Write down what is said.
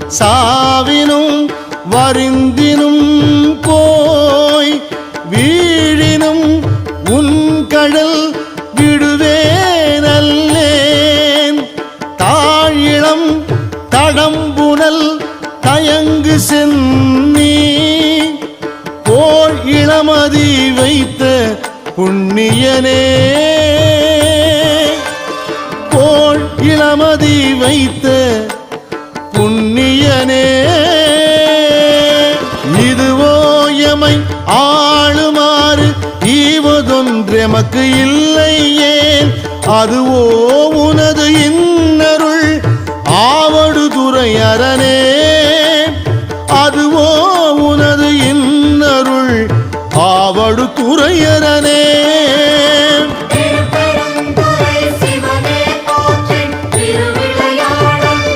சாவினும் வருந்தினும் போய் வீழினும் உன் கடல் விடுவேனல்லேன். தாழிளம் தடம்புணல் தயங்கு சென்னி போர் இளமதி வைத்த புண்ணியனே. போர் இளமதி வைத்த புண்ணியனே. இதுவோ எமை ஆளுமாறு ஈவதொன்றெமக்கு இல்லை ஏன். அதுவோ உனது இன்னருள் ஆவடுதுறை அரணே. அதுவோ உனது இன்னருள் ஆவடுதுறை அரணே.